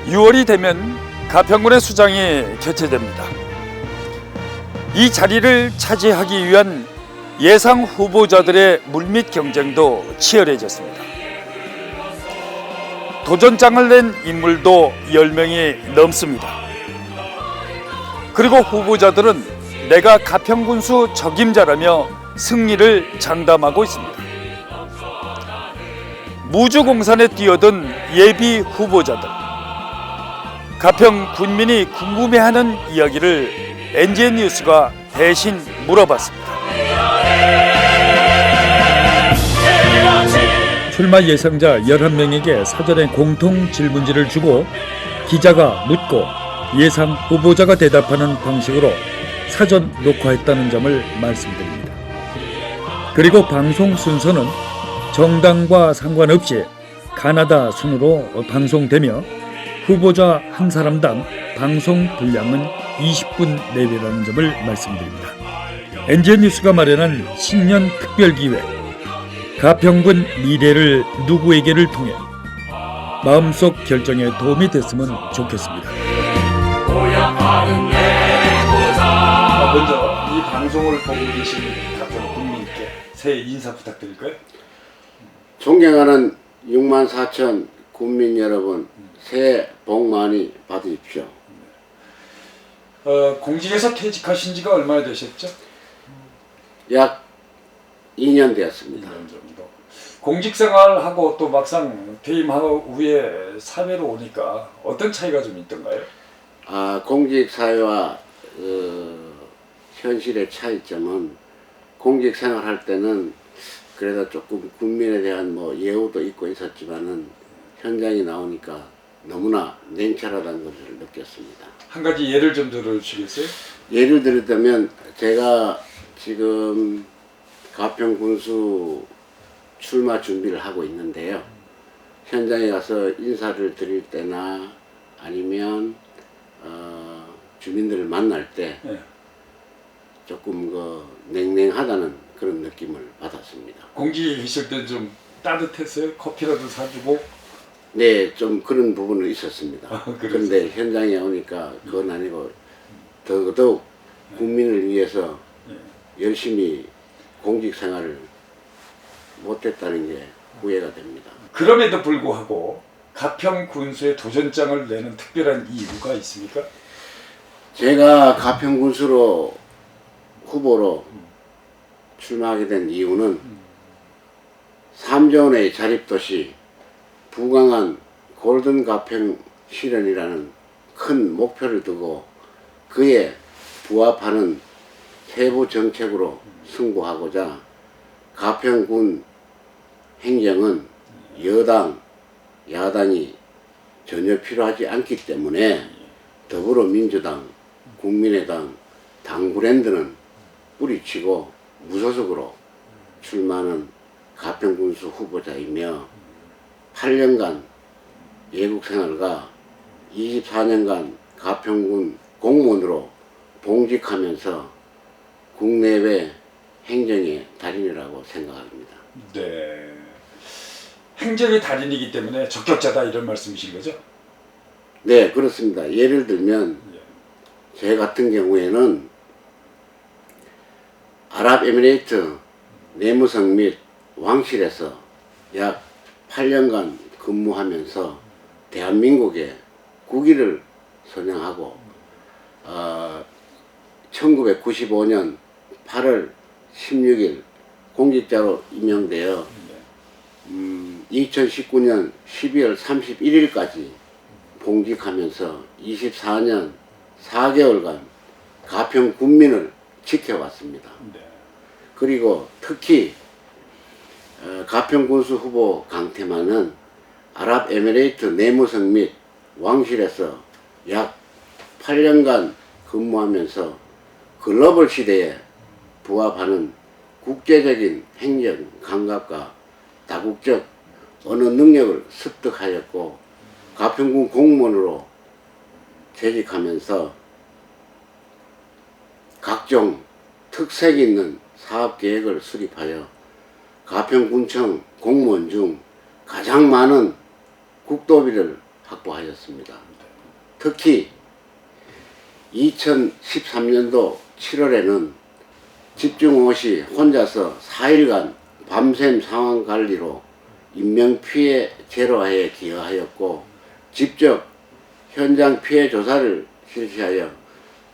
6월이 되면 가평군의 수장이 개최됩니다. 이 자리를 차지하기 위한 예상 후보자들의 물밑 경쟁도 치열해졌습니다. 도전장을 낸 인물도 10명이 넘습니다. 그리고 후보자들은 내가 가평군수 적임자라며 승리를 장담하고 있습니다. 무주공산에 뛰어든 예비 후보자들, 가평 군민이 궁금해하는 이야기를 NGN 뉴스가 대신 물어봤습니다. 출마 예상자 11명에게 사전에 공통 질문지를 주고 기자가 묻고 예상 후보자가 대답하는 방식으로 사전 녹화했다는 점을 말씀드립니다. 그리고 방송 순서는 정당과 상관없이 가나다 순으로 방송되며 후보자 한 사람당 방송 분량은 20분 내외라는 점을 말씀드립니다. NGN 뉴스가 마련한 신년 특별기획 가평군 미래를 누구에게를 통해 마음속 결정에 도움이 됐으면 좋겠습니다. 먼저 이 방송을 보고 계신 가평 국민께 새해 인사 부탁드릴까요? 존경하는 6만 4천 국민 여러분, 새해 복 많이 받으십시오. 공직에서 퇴직하신 지가 얼마나 되셨죠? 약 2년 되었습니다. 2년 정도. 공직생활하고 또 막상 퇴임하고 후에 사회로 오니까 어떤 차이가 좀 있던가요? 공직사회와 현실의 차이점은 공직생활할 때는 그래도 조금 국민에 대한 예우도 있고 있었지만은 현장에 나오니까 너무나 냉철하다는 것을 느꼈습니다. 한 가지 예를 좀 들어주시겠어요? 예를 들자면 제가 지금 가평군수 출마 준비를 하고 있는데요. 현장에 가서 인사를 드릴 때나 아니면 주민들을 만날 때 조금 냉랭하다는 그런 느낌을 받았습니다. 공직에 계실 때 좀 따뜻했어요? 커피라도 사주고? 네, 좀 그런 부분은 있었습니다. 그런데 그랬어요? 현장에 오니까 그건 아니고 더더욱 국민을 위해서 열심히 공직생활을 못했다는 게 후회가 됩니다. 그럼에도 불구하고 가평 군수의 도전장을 내는 특별한 이유가 있습니까? 제가 가평군수로 후보로 출마하게 된 이유는 3조원의 자립도시 부강한 골든 가평 실현이라는 큰 목표를 두고 그에 부합하는 세부 정책으로 승부하고자 가평군 행정은 여당, 야당이 전혀 필요하지 않기 때문에 더불어민주당, 국민의당, 당구랜드는 뿌리치고 무소속으로 출마하는 가평군수 후보자이며 8년간 예국생활과 24년간 가평군 공무원으로 봉직하면서 국내외 행정의 달인이라고 생각합니다. 네. 행정의 달인이기 때문에 적격자다 이런 말씀이신 거죠? 네, 그렇습니다. 예를 들면 제 같은 경우에는 아랍에미레이트 내무성 및 왕실에서 약 8년간 근무하면서 대한민국의 국위를 선양하고 1995년 8월 16일 공직자로 임명되어 2019년 12월 31일까지 봉직하면서 24년 4개월간 가평 군민을 지켜왔습니다. 그리고 특히 가평군수 후보 강태만은 아랍에미레이트 내무성 및 왕실에서 약 8년간 근무하면서 글로벌 시대에 부합하는 국제적인 행정 감각과 다국적 언어 능력을 습득하였고 가평군 공무원으로 재직하면서 각종 특색 있는 사업계획을 수립하여 가평군청 공무원 중 가장 많은 국도비를 확보하였습니다. 특히 2013년도 7월에는 집중호시 혼자서 4일간 밤샘 상황 관리로 인명피해 제로화에 기여하였고, 직접 현장 피해 조사를 실시하여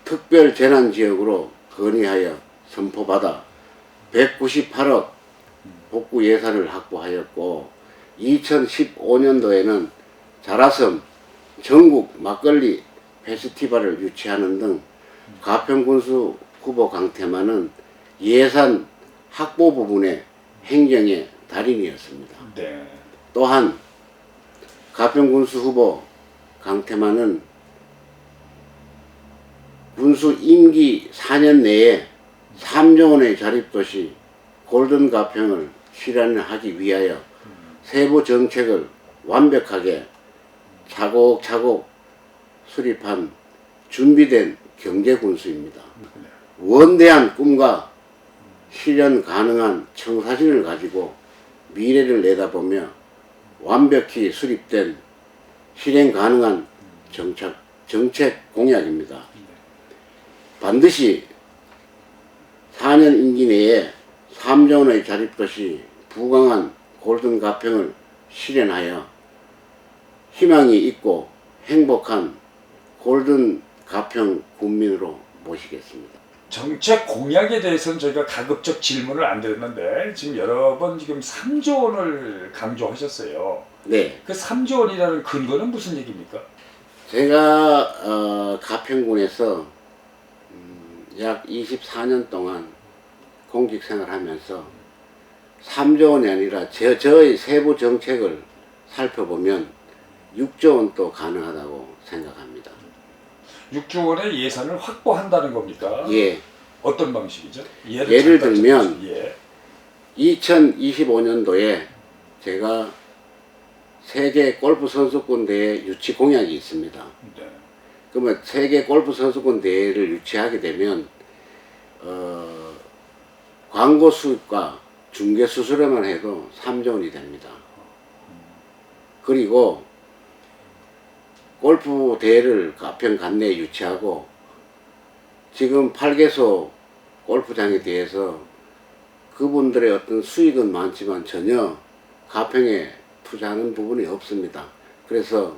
특별 재난지역으로 건의하여 선포받아 198억 복구 예산을 확보하였고, 2015년도에는 자라섬 전국 막걸리 페스티벌을 유치하는 등 가평군수 후보 강태만은 예산 확보 부분의 행정의 달인이었습니다. 네. 또한 가평군수 후보 강태만은 군수 임기 4년 내에 3조 원의 자립도시 골든 가평을 실현하기 위하여 세부 정책을 완벽하게 차곡차곡 수립한 준비된 경제군수입니다. 원대한 꿈과 실현 가능한 청사진을 가지고 미래를 내다보며 완벽히 수립된 실행 가능한 정책 공약입니다. 반드시 4년 임기 내에 3조 원의 자립도시 부강한 골든 가평을 실현하여 희망이 있고 행복한 골든 가평 군민으로 모시겠습니다. 정책 공약에 대해서는 저희가 가급적 질문을 안 드렸는데 지금 여러 번 지금 3조 원을 강조하셨어요. 네, 그 3조 원이라는 근거는 무슨 얘기입니까? 제가 가평군에서 약 24년 동안 공직 생활하면서 3조 원이 아니라 저의 세부 정책을 살펴보면 6조 원도 가능하다고 생각합니다. 6조 원의 예산을 확보한다는 겁니까? 예, 어떤 방식이죠? 예를 들면 예. 2025년도에 제가 세계 골프 선수권 대회 유치 공약이 있습니다. 네. 그러면 세계 골프 선수권 대회를 유치하게 되면 광고 수입과 중개 수수료만 해도 3조 원이 됩니다. 그리고 골프 대회를 가평 관내에 유치하고 지금 8개소 골프장에 대해서 그분들의 어떤 수익은 많지만 전혀 가평에 투자하는 부분이 없습니다. 그래서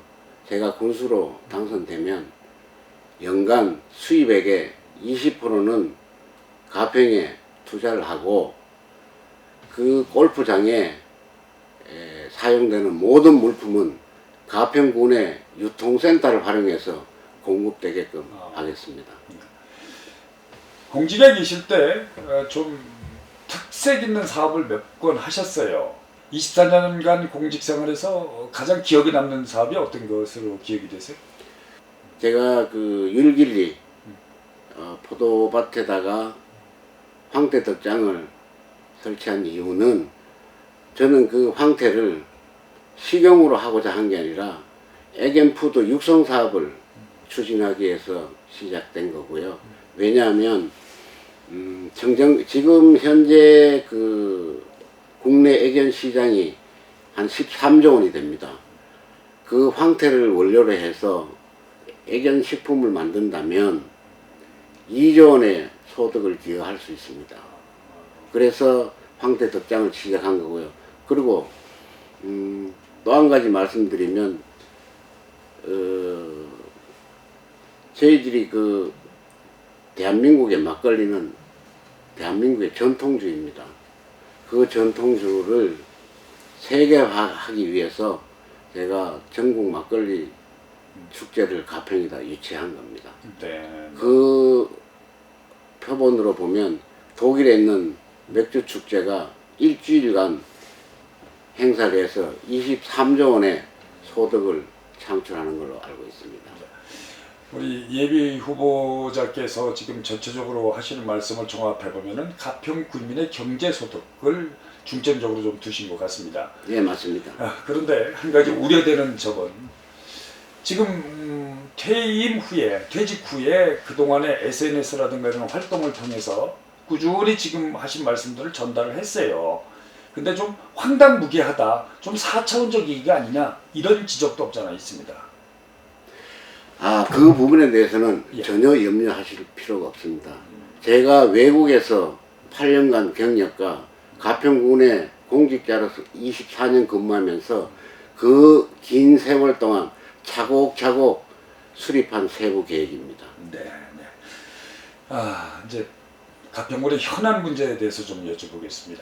제가 군수로 당선되면 연간 수입액의 20%는 가평에 투자를 하고 그 골프장에 사용되는 모든 물품은 가평군의 유통센터를 활용해서 공급되게끔 하겠습니다. 공직에 계실 때 좀 특색 있는 사업을 몇 건 하셨어요. 24년간 공직 생활에서 가장 기억에 남는 사업이 어떤 것으로 기억이 되세요? 제가 그 율길리 포도밭에다가 황태덕장을 설치한 이유는 저는 그 황태를 식용으로 하고자 한 게 아니라 애견푸드 육성 사업을 추진하기 위해서 시작된 거고요. 왜냐하면 지금 현재 그 국내 애견 시장이 한 13조 원이 됩니다. 그 황태를 원료로 해서 애견 식품을 만든다면 2조 원의 소득을 기여할 수 있습니다. 그래서 황태 덕장을 시작한 거고요. 그리고 또 한 가지 말씀드리면 저희들이 그 대한민국의 막걸리는 대한민국의 전통주입니다. 그 전통주를 세계화하기 위해서 제가 전국 막걸리 축제를 가평에다 유치한 겁니다. 네. 그 표본으로 보면 독일에 있는 맥주 축제가 일주일간 행사를 해서 23조 원의 소득을 창출하는 걸로 알고 있습니다. 우리 예비 후보자께서 지금 전체적으로 하시는 말씀을 종합해 보면은 가평 군민의 경제 소득을 중점적으로 좀 두신 것 같습니다. 예, 맞습니다. 그런데 한 가지 우려되는 점은 지금 퇴임 후에 퇴직 후에 그동안의 SNS라든가 이런 활동을 통해서 꾸준히 지금 하신 말씀들을 전달을 했어요. 근데 좀 황당무계하다, 좀 4차원적 얘기가 아니냐 이런 지적도 없잖아 있습니다. 그 부분에 대해서는 예. 전혀 염려하실 필요가 없습니다. 제가 외국에서 8년간 경력과 가평군의 공직자로서 24년 근무하면서 그 긴 세월 동안 차곡차곡 수립한 세부 계획입니다. 네, 네. 이제 가평군의 현안 문제에 대해서 좀 여쭤보겠습니다.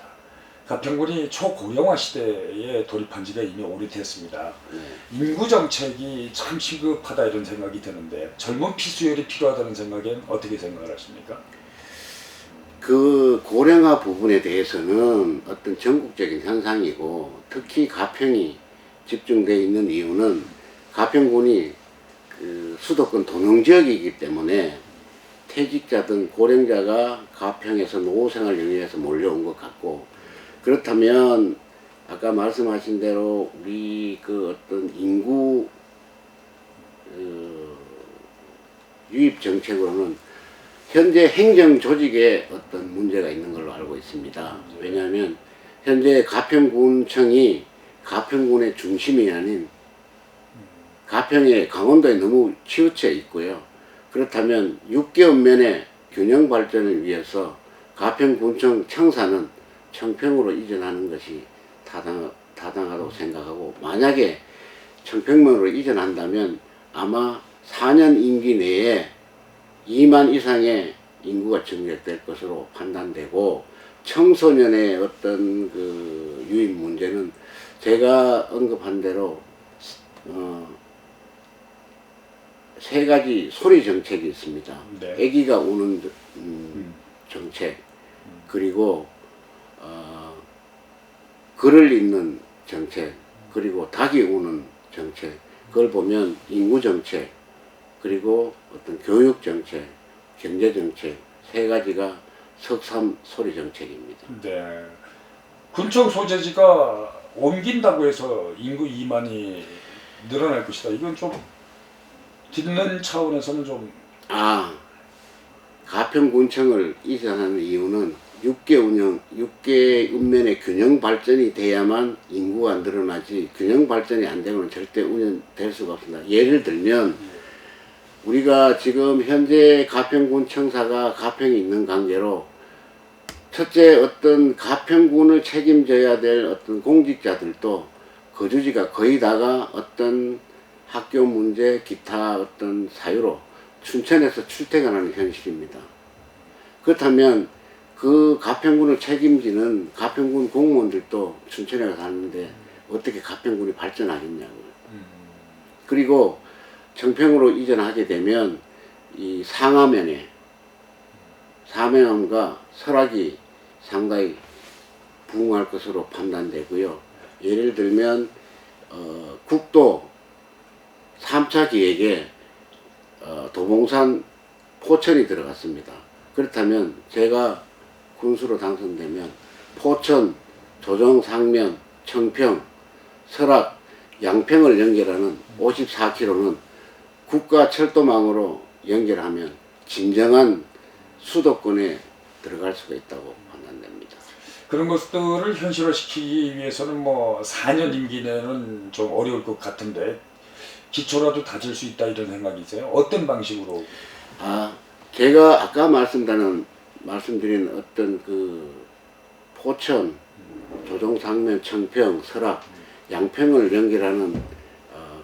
가평군이 초고령화 시대에 돌입한 지가 이미 오래됐습니다. 인구 정책이 참 시급하다 이런 생각이 드는데 젊은 피수열이 필요하다는 생각엔 어떻게 생각을 하십니까? 그 고령화 부분에 대해서는 어떤 전국적인 현상이고 특히 가평이 집중되어 있는 이유는 가평군이 그 수도권 도농지역이기 때문에 퇴직자든 고령자가 가평에서 노후생활 영위해서 몰려온 것 같고, 그렇다면 아까 말씀하신 대로 우리 그 어떤 인구 유입 정책으로는 현재 행정 조직에 어떤 문제가 있는 걸로 알고 있습니다. 왜냐하면 현재 가평군청이 가평군의 중심이 아닌 가평에 강원도에 너무 치우쳐 있고요. 그렇다면 6개 읍면의 균형 발전을 위해서 가평군청 청사는 청평으로 이전하는 것이 타당하다고 생각하고, 만약에 청평면으로 이전한다면 아마 4년 임기 내에 2만 이상의 인구가 증액될 것으로 판단되고, 청소년의 어떤 그 유입 문제는 제가 언급한 대로 세 가지 소리 정책이 있습니다. 네. 아기가 우는 정책, 그리고 글을 읽는 정책, 그리고 닭이 우는 정책. 그걸 보면 인구 정책, 그리고 어떤 교육 정책, 경제 정책, 세 가지가 석삼 소리 정책입니다. 네. 군청 소재지가 옮긴다고 해서 인구 2만이 늘어날 것이다. 이건 좀 듣는 차원에서는 좀 가평군청을 이전하는 이유는 6개 읍면의 균형 발전이 돼야만 인구가 늘어나지, 균형 발전이 안 되고는 절대 운영될 수가 없습니다. 예를 들면 우리가 지금 현재 가평군 청사가 가평에 있는 관계로 첫째, 어떤 가평군을 책임져야 될 어떤 공직자들도 거주지가 거의 다가 어떤 학교 문제, 기타 어떤 사유로 춘천에서 출퇴근하는 현실입니다. 그렇다면 그 가평군을 책임지는 가평군 공무원들도 춘천에 가서 사는데 어떻게 가평군이 발전하겠냐고요. 그리고 청평으로 이전하게 되면 이 상하면에 사면함과 설악이 상당히 부응할 것으로 판단되고요. 예를 들면 국도 3차 기획에 도봉산 포천이 들어갔습니다. 그렇다면 제가 군수로 당선되면 포천, 조정, 상면, 청평, 설악, 양평을 연결하는 54km는 국가 철도망으로 연결하면 진정한 수도권에 들어갈 수가 있다고 판단됩니다. 그런 것들을 현실화시키기 위해서는 뭐 4년 임기 내는 좀 어려울 것 같은데 기초라도 다질 수 있다 이런 생각이세요? 어떤 방식으로? 제가 아까 말씀드린 어떤 그 포천, 조정, 상면, 청평, 설악, 양평을 연결하는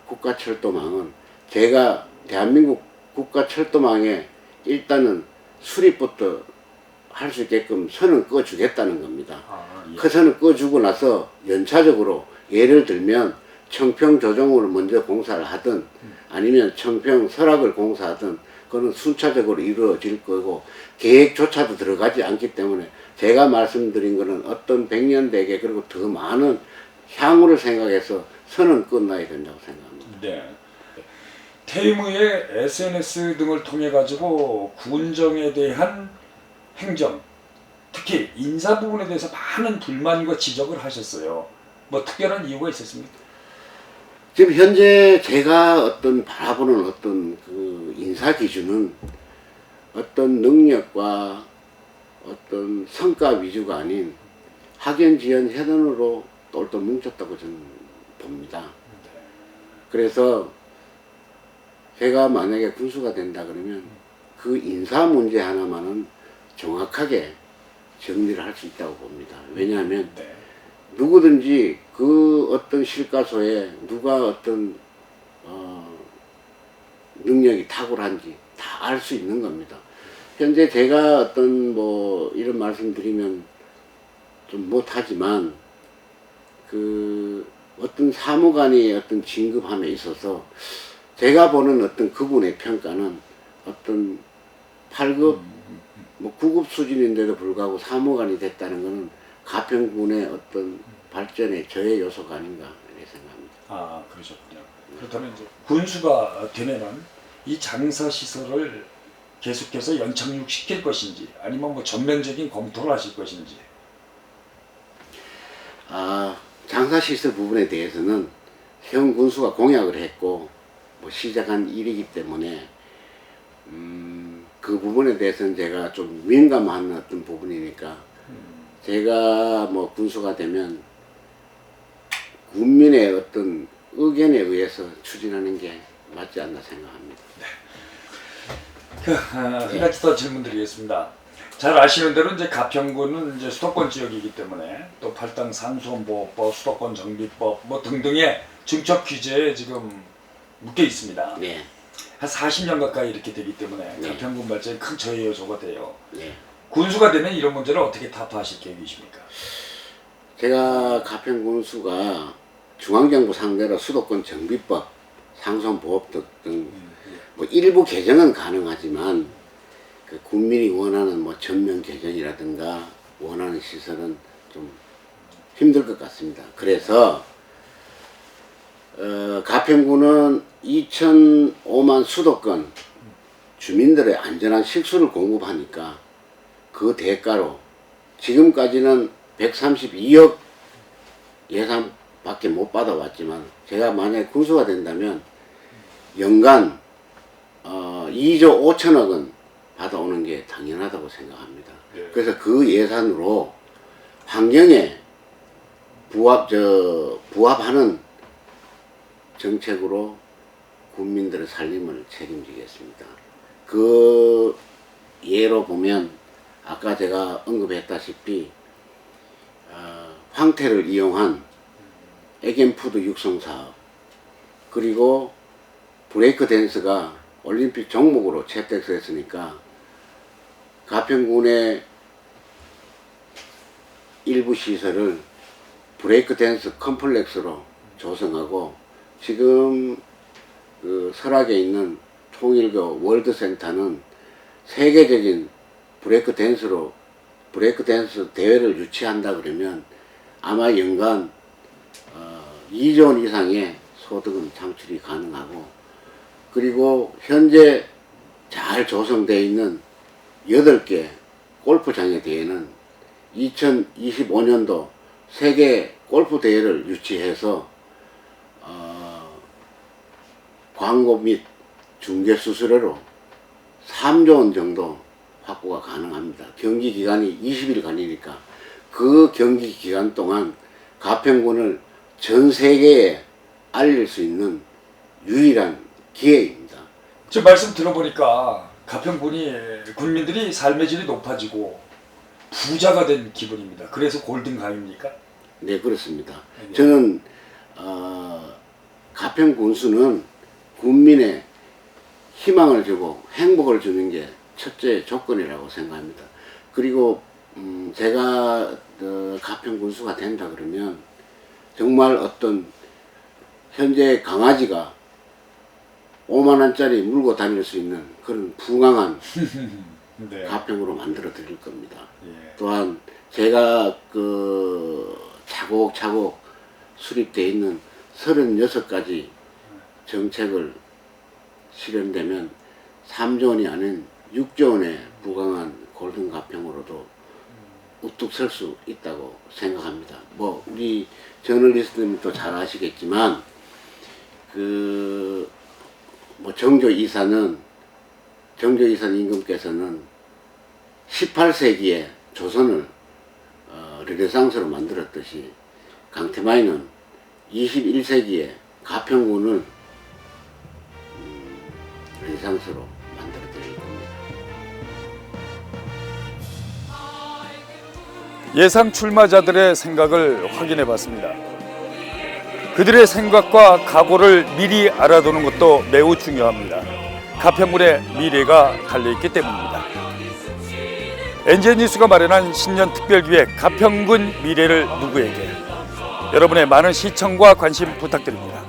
국가철도망은 제가 대한민국 국가철도망에 일단은 수립부터 할 수 있게끔 선을 꺼주겠다는 겁니다. 예. 그 선을 꺼주고 나서 연차적으로 예를 들면 청평 조정을 먼저 공사를 하든 아니면 청평 설악을 공사하든 그거는 순차적으로 이루어질 거고 계획조차도 들어가지 않기 때문에 제가 말씀드린 거는 어떤 100년 대계 그리고 더 많은 향후를 생각해서 선은 끝나야 된다고 생각합니다. 네. 퇴임 후에 SNS 등을 통해 가지고 군정에 대한 행정, 특히 인사 부분에 대해서 많은 불만과 지적을 하셨어요. 뭐 특별한 이유가 있었습니까? 지금 현재 제가 어떤 바라보는 어떤 그 인사 기준은 어떤 능력과 어떤 성과 위주가 아닌 학연지연 혈연으로 똘똘 뭉쳤다고 저는 봅니다. 그래서 제가 만약에 군수가 된다 그러면 그 인사 문제 하나만은 정확하게 정리를 할 수 있다고 봅니다. 왜냐하면 네. 누구든지 그 어떤 실과소에 누가 어떤 능력이 탁월한지 다 알 수 있는 겁니다. 현재 제가 어떤 뭐 이런 말씀드리면 좀 못하지만 그 어떤 사무관의 어떤 진급함에 있어서 제가 보는 어떤 그분의 평가는 어떤 8급 뭐 9급 수준인데도 불구하고 사무관이 됐다는 것은 가평군의 어떤 발전의 저해 요소가 아닌가 이렇게 생각합니다. 아, 그러셨군요. 그렇다면 이제 군수가 되면은 이 장사 시설을 계속해서 연착륙 시킬 것인지 아니면 뭐 전면적인 검토를 하실 것인지. 장사시설 부분에 대해서는 현 군수가 공약을 했고 뭐 시작한 일이기 때문에 그 부분에 대해서는 제가 좀 민감한 어떤 부분이니까 제가 뭐 군수가 되면 국민의 어떤 의견에 의해서 추진하는 게 맞지 않나 생각합니다. 한 가지 더 질문 드리겠습니다. 잘 아시는 대로 이제 가평군은 이제 수도권 지역이기 때문에 또 팔당 상수원보호법, 수도권 정비법 뭐 등등의 정책 규제에 지금 묶여 있습니다. 네. 한 40년 가까이 이렇게 되기 때문에 네. 가평군 발전에 큰 저해 요소가 돼요. 네. 군수가 되면 이런 문제를 어떻게 타파하실 계획이십니까? 제가 가평군수가 중앙정부 상대로 수도권 정비법, 상수원보호법 등 뭐 일부 개정은 가능하지만 그 국민이 원하는 뭐 전면 개정이라든가 원하는 시설은 좀 힘들 것 같습니다. 그래서 가평군은 2,005만 수도권 주민들의 안전한 식수를 공급하니까 그 대가로 지금까지는 132억 예산밖에 못 받아왔지만 제가 만약에 군수가 된다면 연간 2조 5천억은 받아오는 게 당연하다고 생각합니다. 네. 그래서 그 예산으로 환경에 부합하는 정책으로 국민들의 살림을 책임지겠습니다. 그 예로 보면 아까 제가 언급했다시피 황태를 이용한 애견푸드 육성 사업, 그리고 브레이크 댄스가 올림픽 종목으로 채택됐으니까 가평군의 일부 시설을 브레이크 댄스 컴플렉스로 조성하고 지금 그 설악에 있는 통일교 월드센터는 세계적인 브레이크 댄스 대회를 유치한다 그러면 아마 연간 2조 원 이상의 소득은 창출이 가능하고, 그리고 현재 잘 조성되어 있는 8개 골프장에 대해는 2025년도 세계 골프 대회를 유치해서 광고 및 중개 수수료로 3조 원 정도 확보가 가능합니다. 경기 기간이 20일간이니까 그 경기 기간 동안 가평군을 전 세계에 알릴 수 있는 유일한 기회입니다. 지금 말씀 들어보니까 가평군이 군민들이 삶의 질이 높아지고 부자가 된 기분입니다. 그래서 골든감입니까? 네, 그렇습니다. 네. 저는 가평군수는 국민의 희망을 주고 행복을 주는 게 첫째 조건이라고 생각합니다. 그리고 제가 가평군수가 된다 그러면 정말 어떤 현재 강아지가 5만 원짜리 물고 다닐 수 있는 그런 풍성한 네. 가평으로 만들어 드릴 겁니다. 예. 또한 제가 그 차곡차곡 수립되어 있는 36가지 정책을 실현되면 3조 원이 아닌 6조 원에 부강한 골든 가평으로도 우뚝 설 수 있다고 생각합니다. 뭐 우리 저널리스트님도 잘 아시겠지만 그 뭐 정조 이산 임금께서는 18세기에 조선을 르네상스로 만들었듯이 강태마이는 21세기에 가평군을 르네상스로 만들어 드릴 겁니다. 예상 출마자들의 생각을 확인해 봤습니다. 그들의 생각과 각오를 미리 알아두는 것도 매우 중요합니다. 가평군의 미래가 달려있기 때문입니다. NJ뉴스가 마련한 신년 특별기획 가평군 미래를 누구에게, 여러분의 많은 시청과 관심 부탁드립니다.